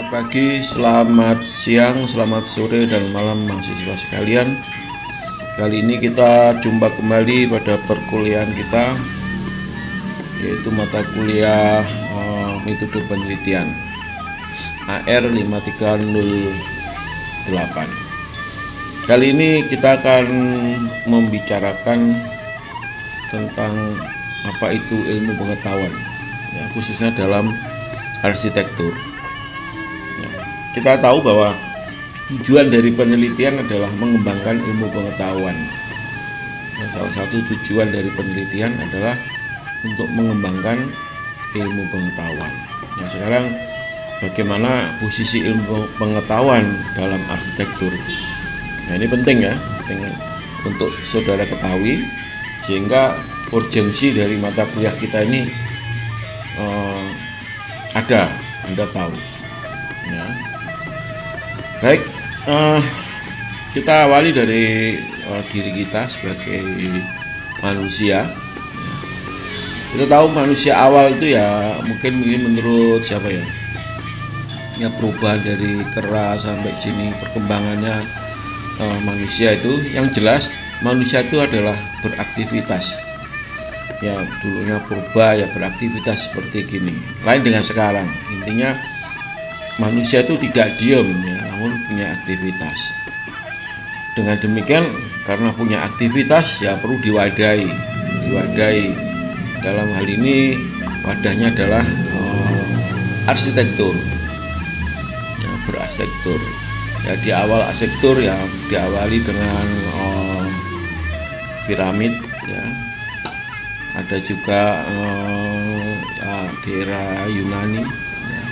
Selamat pagi, selamat siang, selamat sore, dan malam mahasiswa sekalian. Kali ini kita jumpa kembali pada perkuliahan kita, yaitu mata kuliah metode penelitian AR 5308. Kali ini kita akan membicarakan tentang apa itu ilmu pengetahuan, ya, khususnya dalam arsitektur. Kita tahu bahwa tujuan dari penelitian adalah mengembangkan ilmu pengetahuan. Salah satu tujuan dari penelitian adalah untuk mengembangkan ilmu pengetahuan. Nah, sekarang bagaimana posisi ilmu pengetahuan dalam arsitektur? Nah, ini penting ya, penting untuk saudara ketahui, sehingga urgensi dari mata kuliah kita ini Anda tahu. Ya. Baik, kita awali dari diri kita sebagai manusia. Kita tahu manusia awal itu ya mungkin ini menurut siapa ya? Ya, perubahan dari kera sampai sini perkembangannya manusia itu, yang jelas manusia itu adalah beraktivitas. Ya, dulunya purba ya beraktivitas seperti gini. Lain dengan sekarang. Intinya manusia itu tidak diam ya, namun punya aktivitas. Dengan demikian, karena punya aktivitas ya perlu diwadahi. Dalam hal ini wadahnya adalah arsitektur. Ya, berarsitektur. Ya, di awal arsitektur ya diawali dengan piramid ya. Ada juga di era Yunani ya,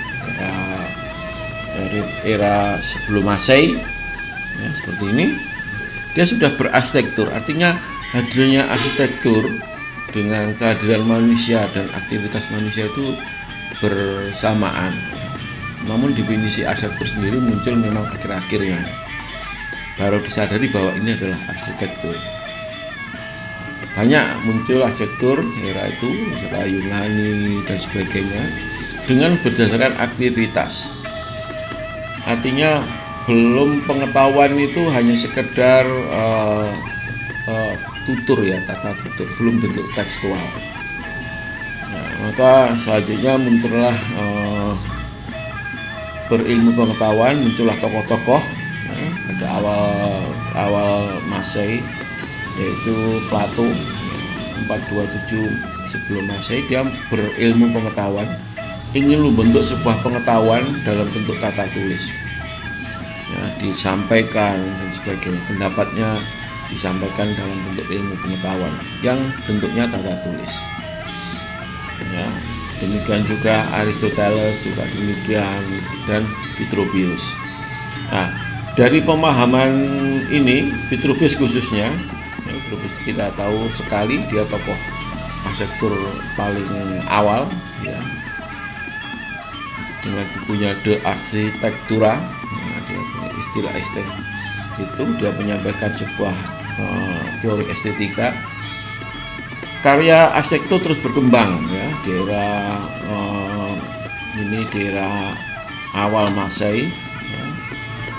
era sebelum Masehi ya, seperti ini dia sudah berarsitektur. Artinya hadirnya arsitektur dengan kehadiran manusia dan aktivitas manusia itu bersamaan. Namun definisi arsitektur sendiri muncul memang akhir-akhirnya, baru disadari bahwa ini adalah arsitektur. Banyak muncul arsitektur era itu, era Yunani dan sebagainya, dengan berdasarkan aktivitas. Artinya belum pengetahuan itu hanya sekedar tutur ya, kata tutur, belum bentuk tekstual. Nah, maka selanjutnya muncullah berilmu pengetahuan, muncullah tokoh-tokoh. Nah, pada awal Masehi, yaitu Plato 427 sebelum Masehi, dia berilmu pengetahuan, ingin membentuk sebuah pengetahuan dalam bentuk kata tulis ya, disampaikan dan sebagainya, pendapatnya disampaikan dalam bentuk ilmu pengetahuan yang bentuknya kata tulis ya. Demikian juga Aristoteles juga demikian, dan Vitruvius. Nah, dari pemahaman ini, Vitruvius khususnya ya, Vitruvius kita tahu sekali dia tokoh arsitektur paling awal ya, dengan bukunya De Architectura. Nah, dia punya istilah itu, dia menyampaikan sebuah teori estetika. Karya arsitektur terus berkembang ya di era di era awal Masehi ya.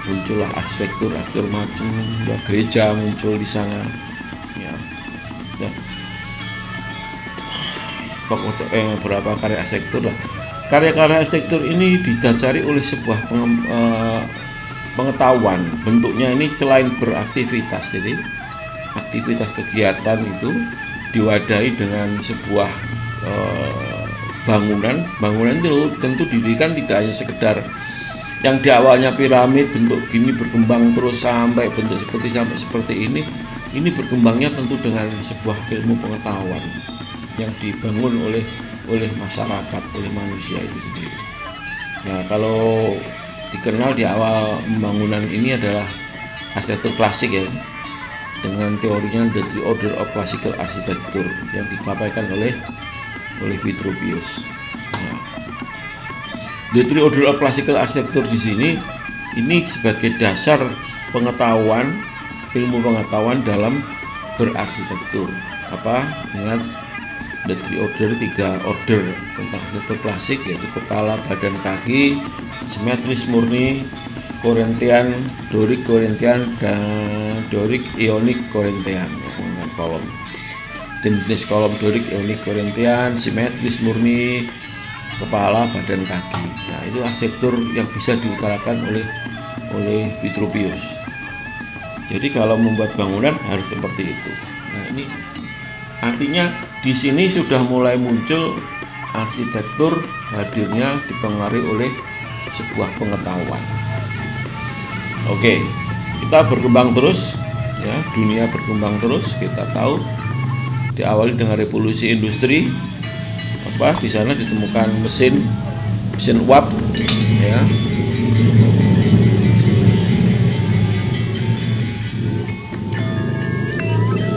Muncullah arsitektur macam ya, gereja muncul di sana ya. Beberapa karya arsitektur lah. Karya-karya arsitektur ini didasari oleh sebuah pengetahuan. Bentuknya ini selain beraktivitas, jadi aktivitas kegiatan itu diwadahi dengan sebuah bangunan. Bangunan itu tentu didirikan tidak hanya sekedar yang di awalnya piramid bentuk gini berkembang terus sampai bentuk seperti ini. Ini berkembangnya tentu dengan sebuah ilmu pengetahuan yang dibangun oleh masyarakat, oleh manusia itu sendiri. Nah, kalau dikenal di awal pembangunan ini adalah arsitektur klasik ya, dengan teorinya The Three Order of Classical Architecture yang disampaikan oleh Vitruvius. Nah, The Three Order of Classical Architecture di sini ini sebagai dasar pengetahuan, ilmu pengetahuan dalam berarsitektur. Ingat Ada 3 order tentang arsitektur klasik, yaitu kepala, badan, kaki, simetris murni, Korintian, Dorik Korintian, dan Dorik Ionik Korintian, dengan kolom. Jenis kolom Dorik Ionik Korintian, simetris murni, kepala, badan, kaki. Nah, itu arsitektur yang bisa diutarakan oleh Vitruvius. Jadi kalau membuat bangunan harus seperti itu. Nah, ini artinya di sini sudah mulai muncul arsitektur hadirnya dipengaruhi oleh sebuah pengetahuan. Oke, kita berkembang terus, ya, dunia berkembang terus. Kita tahu diawali dengan revolusi industri. Di sana ditemukan mesin uap, ya.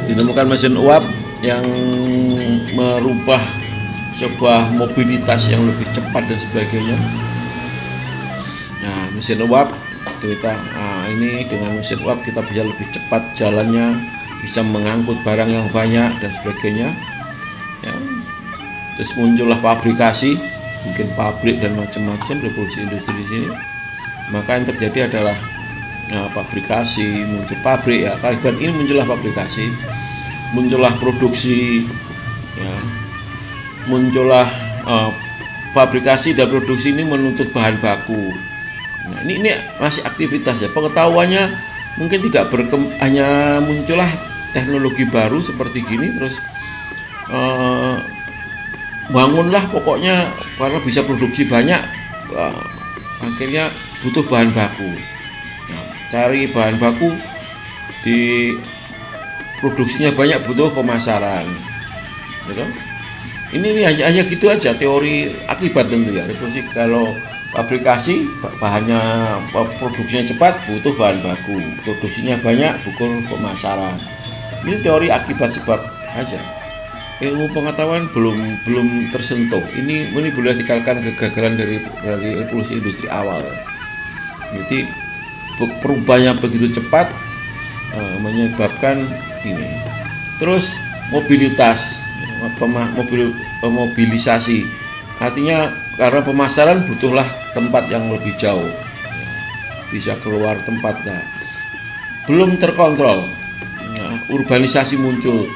Ditemukan mesin uap yang merubah sebuah mobilitas yang lebih cepat dan sebagainya. Nah, mesin uap ini dengan mesin uap kita bisa lebih cepat jalannya, bisa mengangkut barang yang banyak dan sebagainya. Ya. Terus muncullah pabrikasi, mungkin pabrik dan macam-macam, revolusi industri di sini. Maka yang terjadi adalah pabrikasi, muncul pabrik, ya. Akibat ini muncullah pabrikasi, muncullah produksi, ya. Muncullah pabrikasi dan produksi ini menuntut bahan baku. Nah, ini masih aktivitas, ya. Pengetahuannya mungkin tidak hanya muncullah teknologi baru seperti gini, terus bangunlah pokoknya karena bisa produksi banyak, akhirnya butuh bahan baku. Nah, cari bahan baku, di produksinya banyak, butuh pemasaran, gitu. Ini hanya gitu aja teori akibat tentu, ya. Revolusi kalau pabrikasi bahannya, produksinya cepat, butuh bahan baku, produksinya banyak, butuh pemasaran. Ini teori akibat sebab aja. Ilmu pengetahuan belum tersentuh. Ini boleh dikatakan kegagalan dari revolusi industri awal. Jadi perubahannya begitu cepat, menyebabkan ini. Terus mobilitas, mobilisasi. Artinya karena pemasaran butuhlah tempat yang lebih jauh, bisa keluar tempatnya. Belum terkontrol. Nah, urbanisasi muncul,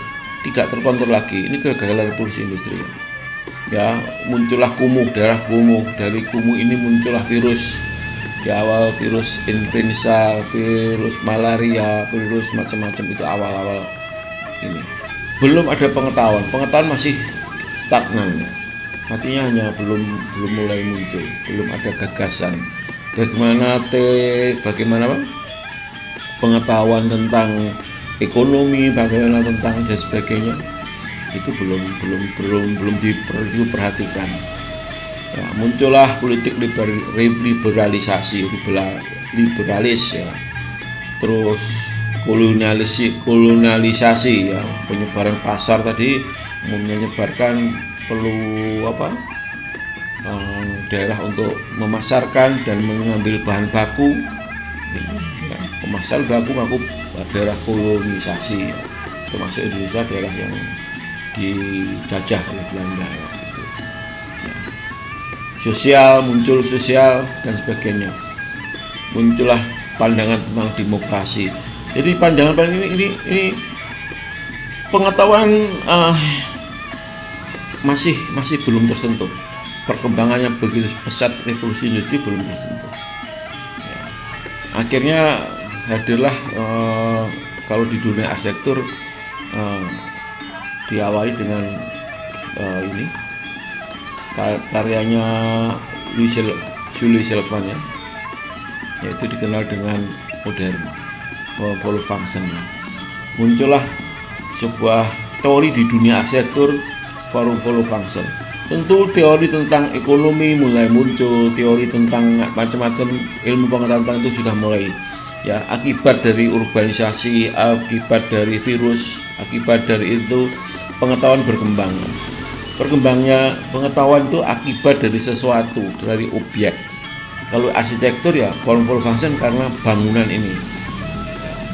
tidak terkontrol lagi. Ini kegagalan revolusi industri. Ya, muncullah kumuh, daerah kumuh. Dari kumuh ini muncullah virus. Di awal virus influenza, virus malaria, virus macam-macam, itu awal-awal ini. Belum ada pengetahuan masih stagnan. Artinya hanya belum mulai muncul, belum ada gagasan. Bagaimana pengetahuan tentang ekonomi, bagaimana tentang dan sebagainya, itu belum diperhatikan. Ya, muncullah politik liberalisasi, liberalis, ya. Terus kolonialisasi, ya, penyebaran pasar tadi menyebarkan perlu daerah untuk memasarkan dan mengambil bahan baku, ya, pemasar baku daerah kolonisasi, ya. Termasuk Indonesia daerah yang dijajah oleh Belanda, ya. Sosial, muncul sosial dan sebagainya. Muncullah pandangan tentang demokrasi. Jadi pandangan ini pengetahuan masih belum tersentuh. Perkembangannya begitu pesat, revolusi industri belum tersentuh. Ya. Akhirnya hadirlah kalau di dunia arsitektur diawali dengan ini karyanya Jules Sylvain, ya, yaitu dikenal dengan modern polyfunction. Muncullah sebuah teori di dunia arsitektur, forum polyfunction. Tentu teori tentang ekonomi mulai muncul, teori tentang macam-macam ilmu pengetahuan itu sudah mulai, ya, akibat dari urbanisasi, akibat dari virus, akibat dari itu pengetahuan berkembang. Perkembangnya pengetahuan itu akibat dari sesuatu, dari objek. Kalau arsitektur, ya, forum polyfunction karena bangunan ini.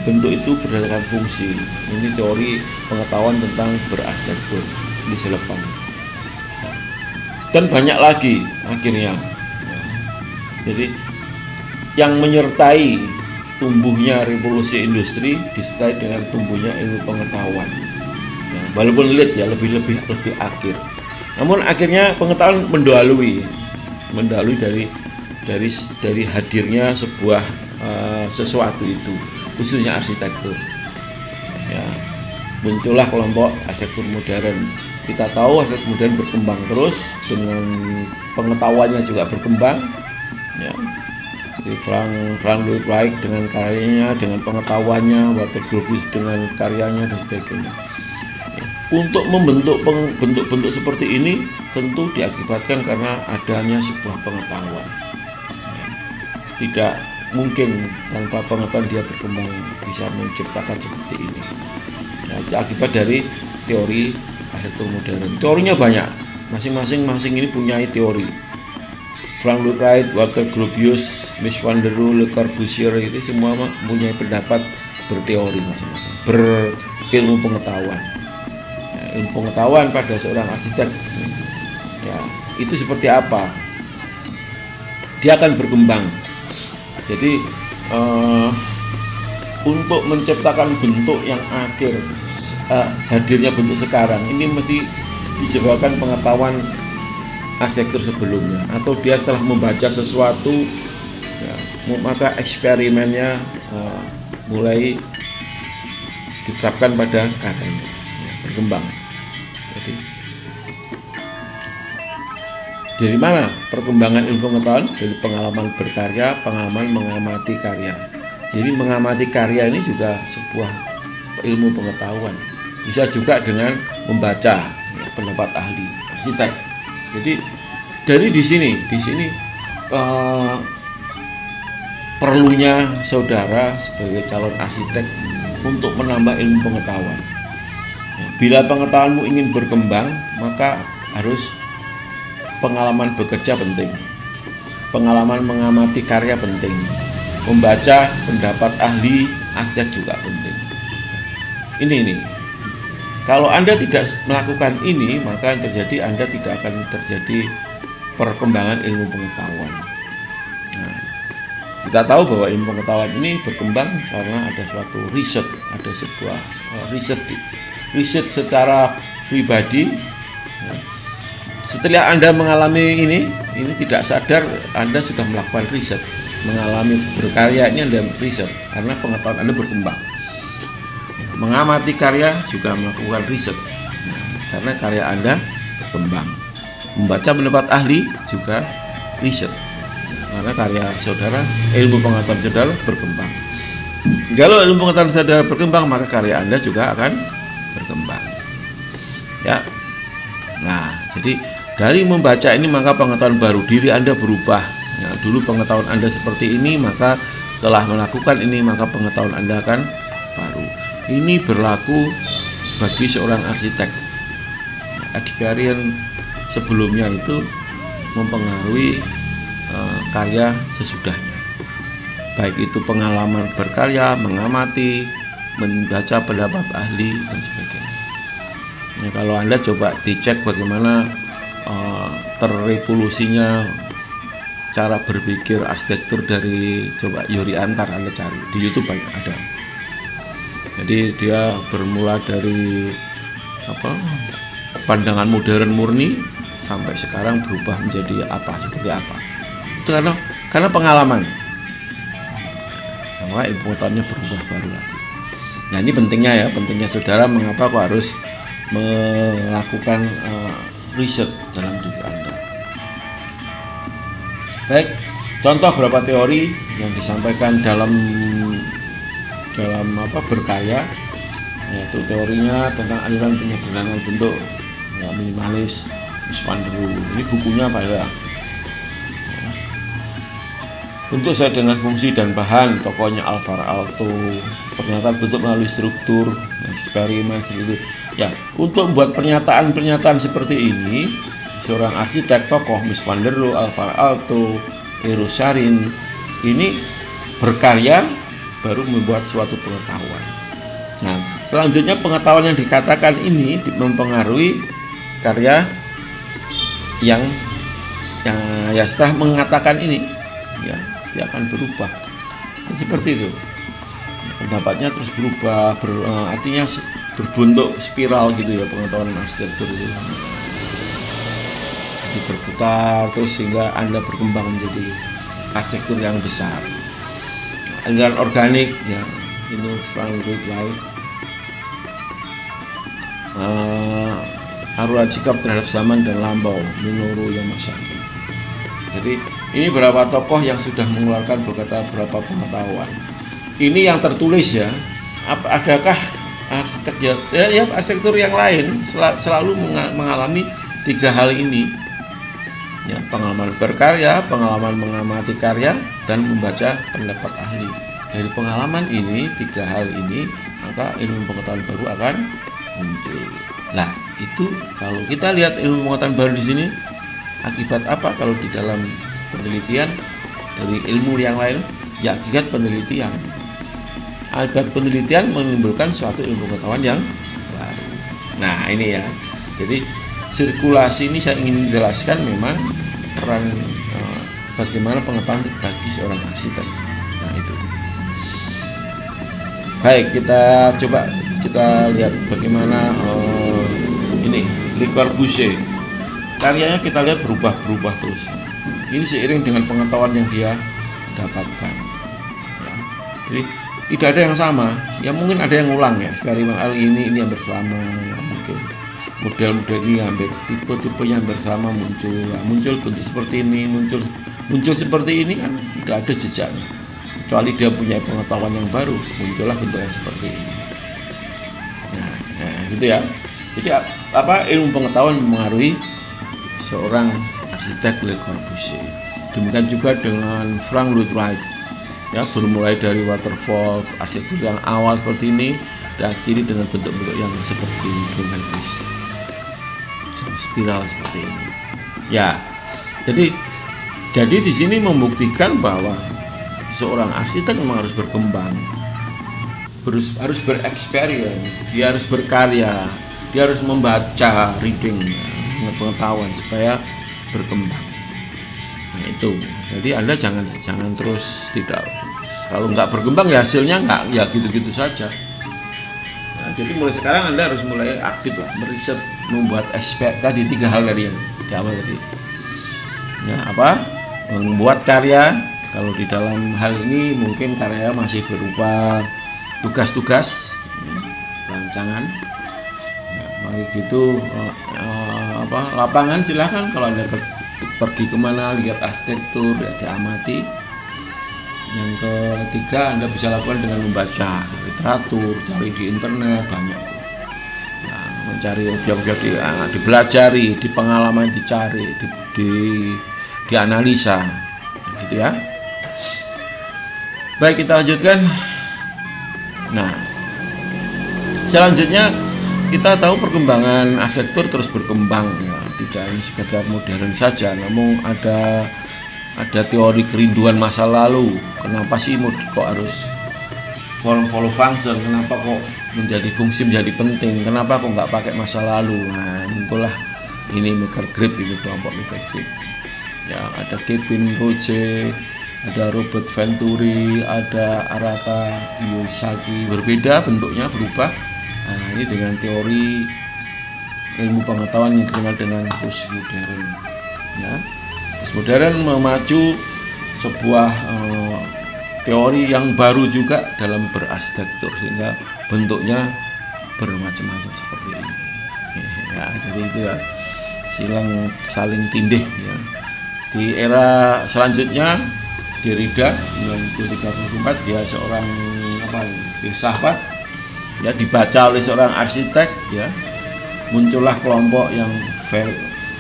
Bentuk itu berdasarkan fungsi. Ini teori pengetahuan tentang berarsitektur. di Selepang. Dan banyak lagi akhirnya. Jadi yang menyertai tumbuhnya revolusi industri disertai dengan tumbuhnya ilmu pengetahuan. Nah, walaupun lead ya lebih akhir. Namun akhirnya pengetahuan mendahului dari hadirnya sebuah sesuatu itu, khususnya arsitektur. Ya, muncullah kelompok arsitektur modern. Kita tahu arsitektur modern berkembang terus dengan pengetahuannya juga berkembang. Ya, Frank Lloyd Wright dengan karyanya, dengan pengetahuannya, Walter Gropius dengan karyanya dan sebagainya. Untuk membentuk bentuk-bentuk seperti ini tentu diakibatkan karena adanya sebuah pengetahuan. Tidak mungkin tanpa pengetahuan dia berkembang bisa menciptakan seperti ini. Nah, itu akibat dari teori arsitektur modern. Teorinya banyak, masing-masing ini punya teori. Frank Lloyd Wright, Walter Gropius, Mies van der Rohe, Le Corbusier itu semua mempunyai pendapat berteori masing-masing, berilmu pengetahuan. Ilmu pengetahuan pada seorang arsitek ya itu seperti apa, dia akan berkembang. Jadi untuk menciptakan bentuk yang akhir hadirnya bentuk sekarang ini mesti disebabkan pengetahuan arsitektur sebelumnya, atau dia setelah membaca sesuatu ya, maka eksperimennya mulai diterapkan pada karyanya ya, berkembang. Dari mana perkembangan ilmu pengetahuan? Dari pengalaman berkarya, pengalaman mengamati karya. Jadi mengamati karya ini juga sebuah ilmu pengetahuan. Bisa juga dengan membaca ya, pendapat ahli arsitek. Jadi dari di sini perlunya saudara sebagai calon arsitek untuk menambah ilmu pengetahuan. Bila pengetahuanmu ingin berkembang, maka harus pengalaman bekerja penting, pengalaman mengamati karya penting, membaca pendapat ahli arsitek juga penting. Ini. Kalau Anda tidak melakukan ini, maka yang terjadi Anda tidak akan terjadi perkembangan ilmu pengetahuan. Nah, kita tahu bahwa ilmu pengetahuan ini berkembang karena ada suatu riset, ada sebuah riset secara pribadi. Ya. Setelah Anda mengalami ini tidak sadar Anda sudah melakukan riset, mengalami berkarya ini Anda riset karena pengetahuan Anda berkembang. Mengamati karya juga melakukan riset karena karya Anda berkembang. Membaca pendapat ahli juga riset karena karya saudara, ilmu pengetahuan saudara berkembang. Kalau ilmu pengetahuan saudara berkembang, maka karya Anda juga akan berkembang. Ya. Nah, jadi dari membaca ini maka pengetahuan baru diri Anda berubah. Ya, dulu pengetahuan Anda seperti ini, maka setelah melakukan ini maka pengetahuan Anda akan baru. Ini berlaku bagi seorang arsitek. Experience sebelumnya itu mempengaruhi karya sesudahnya. Baik itu pengalaman berkarya, mengamati, membaca pendapat ahli dan sebagainya. Nah, kalau Anda coba dicek bagaimana terrevolusinya cara berpikir arsitektur dari Yuri Antar, Anda cari di YouTube banyak ada. Jadi dia bermula dari pandangan modern murni sampai sekarang berubah menjadi seperti apa. Itu karena pengalaman. Maka ilmu pengetahuannya berubah baru lagi. Nah, ini pentingnya saudara mengapa kok harus melakukan riset dalam diri Anda. Baik, contoh beberapa teori yang disampaikan dalam berkarya, yaitu teorinya tentang aliran penyederhanaan bentuk ya, minimalis, Mies van der Rohe. Ini bukunya pada bentuk sesuai dengan fungsi dan bahan, tokohnya Alvar Aalto, pernyataan bentuk melalui struktur, eksperimen seperti itu. Ya, untuk membuat pernyataan seperti ini, seorang arsitek tokoh Mies van der Rohe, Alvar Aalto, Eero Saarinen ini berkarya baru membuat suatu pengetahuan. Nah, selanjutnya pengetahuan yang dikatakan ini mempengaruhi karya yang ya setelah mengatakan ini ya dia akan berubah. Jadi seperti itu. Pendapatnya terus berubah, artinya berbentuk spiral gitu ya pengetahuan arsitektur itu. Jadi berputar terus sehingga Anda berkembang menjadi arsitektur yang besar. Aliran organik ya, ini Frank Lloyd Wright. Aruran sikap terhadap zaman dan lampau, Minoru Yamasaki. Jadi ini beberapa tokoh yang sudah mengeluarkan beberapa pengetahuan. Ini yang tertulis ya. Adakah arsitektur yang lain selalu mengalami tiga hal ini? Ya, pengalaman berkarya, pengalaman mengamati karya, dan membaca pendapat ahli. Dari pengalaman ini, tiga hal ini, maka ilmu pengetahuan baru akan muncul. Lah, itu kalau kita lihat ilmu pengetahuan baru di sini, akibat apa kalau di dalam penelitian dari ilmu yang lain? Ya, akibat penelitian. Akibat penelitian menimbulkan suatu ilmu pengetahuan yang baru. Nah, ini ya. Jadi sirkulasi ini saya ingin jelaskan memang peran bagaimana pengetahuan bagi seorang arsitek. Nah, itu. Baik, kita lihat bagaimana ini Le Corbusier. Karyanya kita lihat berubah terus. Ini seiring dengan pengetahuan yang dia dapatkan. Ya. Jadi tidak ada yang sama. Ya mungkin ada yang ulang ya. Eksperimen ini yang bersama ya, mungkin. Model-model ini hampir tipe-tipe yang bersama muncul bentuk seperti ini, muncul seperti ini kan tidak ada jejaknya. Kecuali dia punya pengetahuan yang baru, muncullah bentuk yang seperti ini. Nah, gitu ya. Jadi apa ilmu pengetahuan mempengaruhi seorang arsitek Le Corbusier. Demikian juga dengan Frank Lloyd Wright. Ya, bermulai dari waterfall, arsitektur yang awal seperti ini, dan akhiri dengan bentuk-bentuk yang seperti geometris, spiral seperti ini. Ya, jadi di sini membuktikan bahwa seorang arsitek memang harus berkembang, harus bereksperience, dia harus berkarya, dia harus membaca, reading, pengetahuan supaya berkembang. Nah, itu. Jadi Anda jangan terus kalau nggak berkembang ya hasilnya nggak ya gitu-gitu saja. Nah, jadi mulai sekarang Anda harus mulai aktif lah, meriset, membuat tadi tiga hal tadi yang di awal tadi. Ya, membuat karya. Kalau di dalam hal ini mungkin karya masih berupa tugas-tugas, rancangan. Ya, mari gitu lapangan silahkan kalau Anda pergi kemana lihat arsitektur ya diamati. Yang ketiga Anda bisa lakukan dengan membaca literatur, cari di internet banyak. Nah, mencari objek-objek dipelajari, di pengalaman dicari, dianalisa, gitu ya. Baik, kita lanjutkan. Nah, selanjutnya kita tahu perkembangan arsitektur terus berkembang ya, tidak hanya sekedar modern saja, namun ada teori kerinduan masa lalu. Kenapa sih kok harus follow function? Kenapa kok menjadi fungsi menjadi penting? Kenapa kok nggak pakai masa lalu? Nah, muncullah ini Maker Grip, ini kelompok Maker Grip. Ya, ada Kevin Roche, ada Robert Venturi, ada Arata Yosaki, berbeda bentuknya, berubah. Nah, ini dengan teori ilmu pengetahuan yang dikenal dengan postmodern. Ya, postmodern memacu sebuah teori yang baru juga dalam berarsitektur sehingga bentuknya bermacam-macam seperti ini. Ya, jadi itu ya saling tindih ya. Di era selanjutnya Derrida 1934 dia seorang filsafat ya, dibaca oleh seorang arsitek ya, muncullah kelompok yang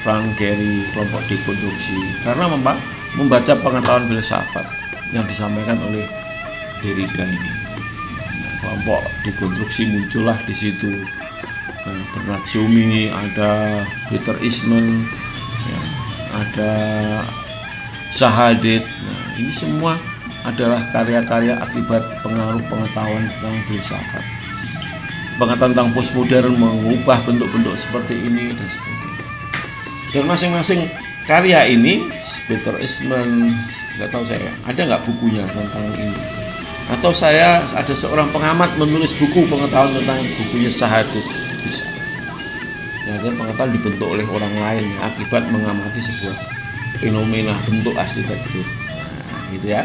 Frank Gehry, kelompok dekonstruksi, karena membaca pengetahuan filsafat yang disampaikan oleh Derrida ini. Nah, kelompok dekonstruksi muncullah di situ. Bernard Tschumi, ada Peter Eastman, ya, ada Sahadid. Nah, ini semua adalah karya-karya akibat pengaruh pengetahuan tentang filsafat. Pengetahuan tentang postmodern mengubah bentuk-bentuk seperti ini dan sebagainya. Dan masing-masing karya ini, Peter Eastman, nggak tahu saya, ada nggak bukunya tentang ini? Atau saya ada seorang pengamat menulis buku pengetahuan tentang bukunya Sahadut, bisa. Nah, pengetahuan dibentuk oleh orang lain akibat mengamati sebuah fenomena bentuk arsitektur. Nah, gitu ya.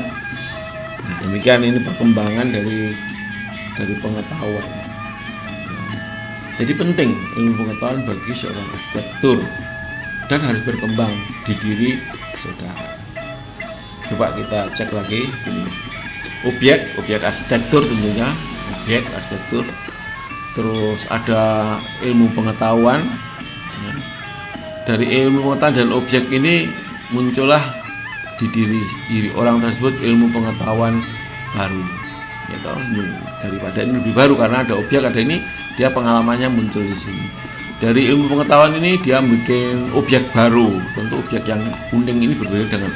Nah, demikian ini perkembangan dari pengetahuan. Nah, jadi penting ilmu pengetahuan bagi seorang arsitektur dan harus berkembang di diri saudara. Coba kita cek lagi ini. Objek arsitektur tentunya, objek arsitektur. Terus ada ilmu pengetahuan. Dari ilmu pengetahuan dan objek ini muncullah di diri orang tersebut ilmu pengetahuan baru. Ya toh, daripada ini lebih baru karena ada objek, ada ini, dia pengalamannya muncul di sini. Dari ilmu pengetahuan ini dia bikin objek baru. Tentu objek yang kuning ini berbeda dengan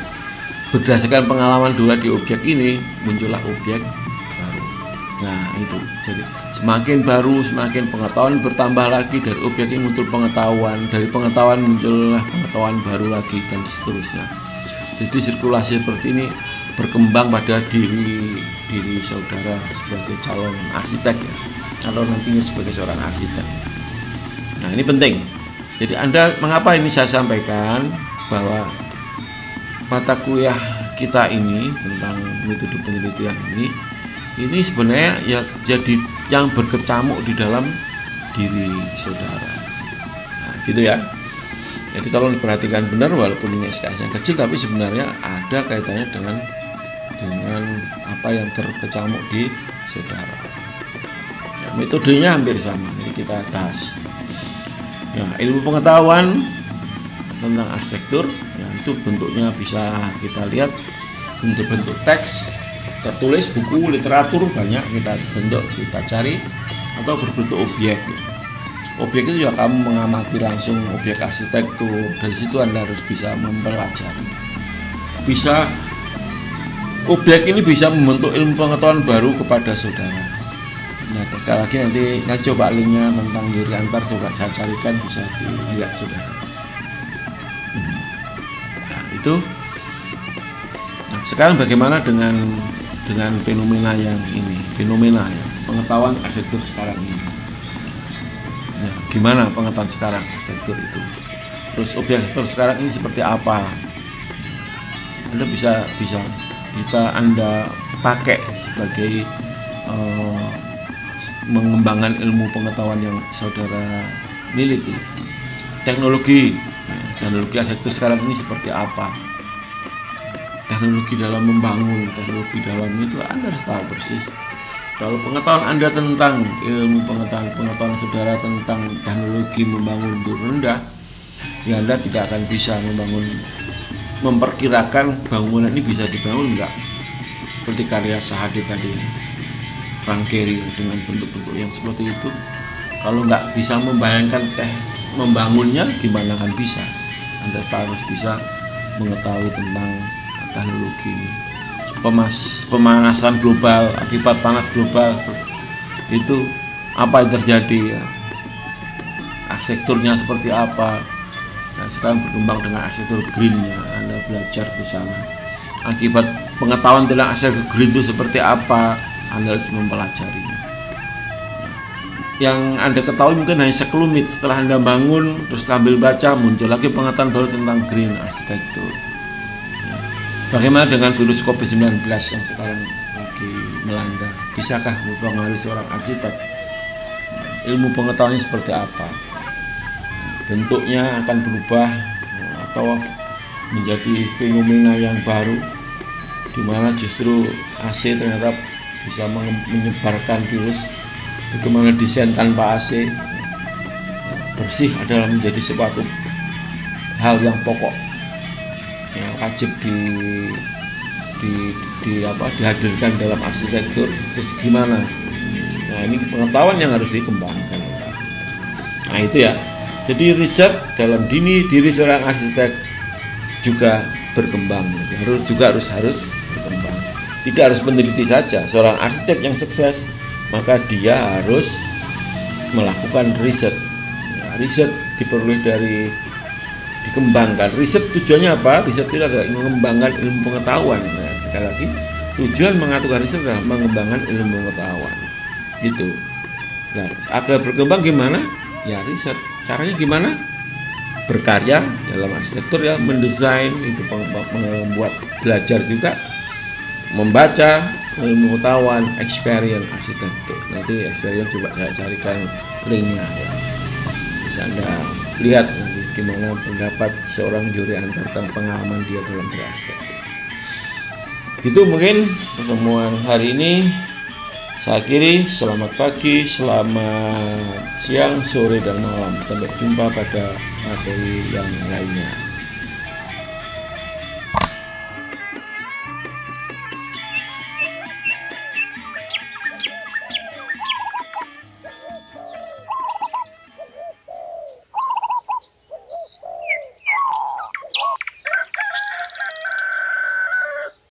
berdasarkan pengalaman dua di objek ini muncullah objek baru. Nah itu, jadi semakin baru semakin pengetahuan bertambah lagi, dari objek ini muncul pengetahuan, dari pengetahuan muncullah pengetahuan baru lagi dan seterusnya. Jadi sirkulasi seperti ini berkembang pada diri saudara sebagai calon arsitek ya, atau nantinya sebagai seorang arsitek. Nah ini penting. Jadi mengapa ini saya sampaikan bahwa mata kuliah kita ini tentang metode penelitian ini sebenarnya ya jadi yang berkecamuk di dalam diri saudara. Nah, gitu ya. Jadi kalau diperhatikan benar, walaupun ini SKS yang kecil, tapi sebenarnya ada kaitannya dengan apa yang terkecamuk di saudara. Ya, metodenya hampir sama. Ini kita bahas. Ya, ilmu pengetahuan tentang arsitektur, ya itu bentuknya bisa kita lihat bentuk teks, tertulis, buku, literatur banyak kita bentuk, kita cari, atau berbentuk objek. Objek itu ya kamu mengamati langsung objek arsitektur, dari situ Anda harus bisa mempelajari. Objek ini bisa membentuk ilmu pengetahuan baru kepada saudara. Nah, sekali lagi nanti coba linknya tentang Giri Antar, coba saya carikan, bisa dilihat saudara. Nah, itu. Nah, sekarang bagaimana dengan fenomena yang ini? Fenomena ya, pengetahuan arsitektur sekarang ini. Nah, gimana pengetahuan sekarang arsitektur itu? Terus objek sekarang ini seperti apa? Anda bisa Anda pakai sebagai mengembangkan ilmu pengetahuan yang saudara miliki. Teknologi arsitektur sekarang ini seperti apa? Teknologi dalam membangun, teknologi dalam itu Anda harus tahu persis. Kalau pengetahuan Anda tentang ilmu pengetahuan saudara tentang teknologi membangun itu rendah, ya Anda tidak akan bisa memperkirakan bangunan ini bisa dibangun enggak. Seperti karya Sahadut tadi, Frank Gehry dengan bentuk-bentuk yang seperti itu. Kalau nggak bisa membayangkan membangunnya, gimana akan bisa? Anda harus bisa mengetahui tentang teknologi ini. Pemanasan global akibat panas global itu apa yang terjadi ya? Arsitekturnya seperti apa? Nah, sekarang berkembang dengan arsitektur greennya, Anda belajar ke sana. Akibat pengetahuan tentang arsitektur green itu seperti apa, Anda harus mempelajarinya. Yang Anda ketahui mungkin hanya sekelumit, setelah Anda bangun terus sambil baca muncul lagi pengetahuan baru tentang green arsitektur. Bagaimana dengan virus COVID-19 yang sekarang lagi melanda? Bisakah mempengaruhi seorang arsitek? Ilmu pengetahuannya seperti apa? Bentuknya akan berubah atau menjadi fenomena yang baru, di mana justru AC ternyata bisa menyebarkan virus. Bagaimana desain tanpa AC bersih adalah menjadi suatu hal yang pokok, yang wajib dihadirkan dalam arsitektur. Terus gimana? Nah, ini pengetahuan yang harus dikembangkan. Nah, itu ya. Jadi riset dalam diri seorang arsitek juga berkembang. Harus berkembang. Tidak harus meneliti saja. Seorang arsitek yang sukses, maka dia harus melakukan riset. Ya, riset diperoleh dari dikembangkan. Riset tujuannya apa? Riset itu adalah mengembangkan ilmu pengetahuan. Nah, sekali lagi, tujuan mengaturkan riset adalah mengembangkan ilmu pengetahuan. Gitu. Nah, agar berkembang gimana? Ya riset. Caranya gimana? Berkarya dalam arsitektur ya, mendesain itu, membuat belajar juga, membaca ilmu pengetahuan, experience arsitektur. Nanti experience coba saya carikan linknya ya. Bisa Anda lihat nanti gimana pendapat seorang Yuri Antar tentang pengalaman dia dalam berarsitektur. Gitu mungkin pertemuan hari ini. Saya akhiri, selamat pagi, selamat siang, sore, dan malam. Sampai jumpa pada materi yang lainnya.